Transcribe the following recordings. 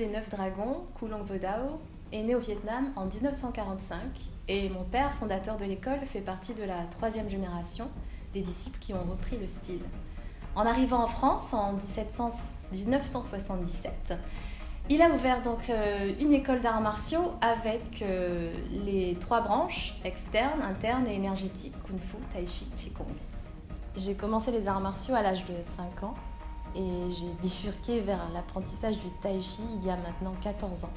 des 9 dragons, Kulong Vodao, est né au Vietnam en 1945 et mon père, fondateur de l'école, fait partie de la 3e génération des disciples qui ont repris le style. En arrivant en France en 1977, il a ouvert donc une école d'arts martiaux avec les 3 branches, externes, internes et énergétiques, Kung Fu, Tai Chi, Qigong. J'ai commencé les arts martiaux à l'âge de 5 ans et j'ai bifurqué vers l'apprentissage du Tai Chi il y a maintenant 14 ans.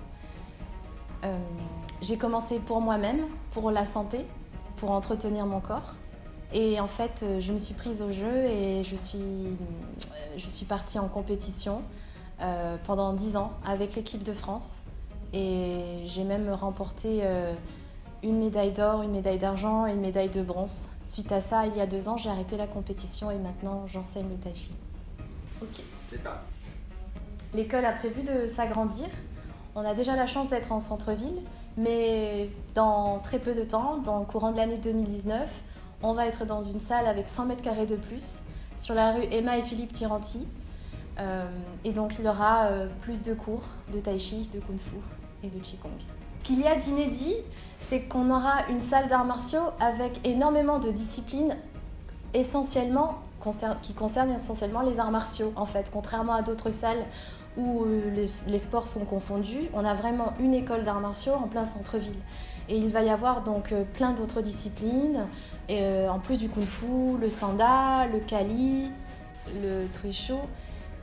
J'ai commencé pour moi-même, pour la santé, pour entretenir mon corps. Et en fait, je me suis prise au jeu et je suis partie en compétition pendant 10 ans avec l'équipe de France. Et j'ai même remporté une médaille d'or, une médaille d'argent et une médaille de bronze. Suite à ça, il y a 2 ans, j'ai arrêté la compétition et maintenant j'enseigne le Tai Chi. Ok. C'est parti. L'école a prévu de s'agrandir. On a déjà la chance d'être en centre-ville, mais dans très peu de temps, dans le courant de l'année 2019, on va être dans une salle avec 100 mètres carrés de plus, sur la rue Emma et Philippe Tiranti. Et donc il y aura plus de cours de Tai Chi, de Kung Fu et de Qigong. Ce qu'il y a d'inédit, c'est qu'on aura une salle d'arts martiaux avec énormément de disciplines qui concernent essentiellement les arts martiaux. En fait, contrairement à d'autres salles où les sports sont confondus, on a vraiment une école d'arts martiaux en plein centre-ville. Et il va y avoir donc plein d'autres disciplines, et, en plus du Kung Fu, le Sanda, le Kali, le Tuishu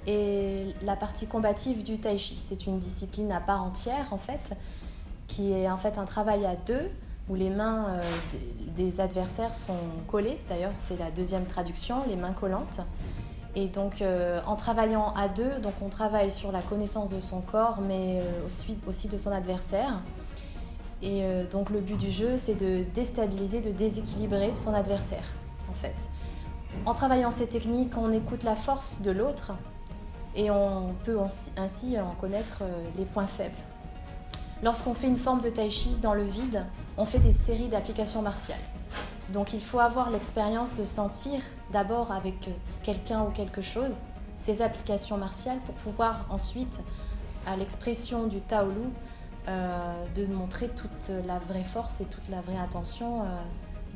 et la partie combative du Tai Chi. C'est une discipline à part entière en fait, qui est en fait un travail à 2, où les mains des adversaires sont collées. D'ailleurs, c'est la 2e traduction, les mains collantes. Et donc, en travaillant à 2, donc on travaille sur la connaissance de son corps, mais aussi de son adversaire. Et donc, le but du jeu, c'est de déstabiliser, de déséquilibrer son adversaire, en fait. En travaillant ces techniques, on écoute la force de l'autre et on peut ainsi en connaître les points faibles. Lorsqu'on fait une forme de Tai Chi dans le vide, on fait des séries d'applications martiales. Donc il faut avoir l'expérience de sentir d'abord avec quelqu'un ou quelque chose ces applications martiales pour pouvoir ensuite, à l'expression du Taolu, de montrer toute la vraie force et toute la vraie attention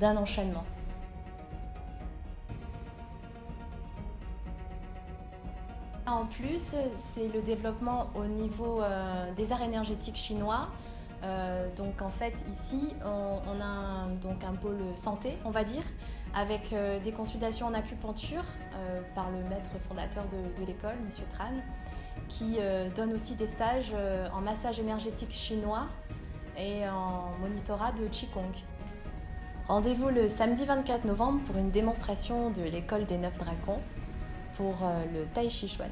d'un enchaînement. En plus, c'est le développement au niveau des arts énergétiques chinois. Donc en fait ici on a donc un pôle santé, on va dire, avec des consultations en acupuncture par le maître fondateur de l'école, M. Tran, qui donne aussi des stages en massage énergétique chinois et en monitorat de Qigong. Rendez-vous le samedi 24 novembre pour une démonstration de l'école des 9 dragons pour le Tai Chi Chuan.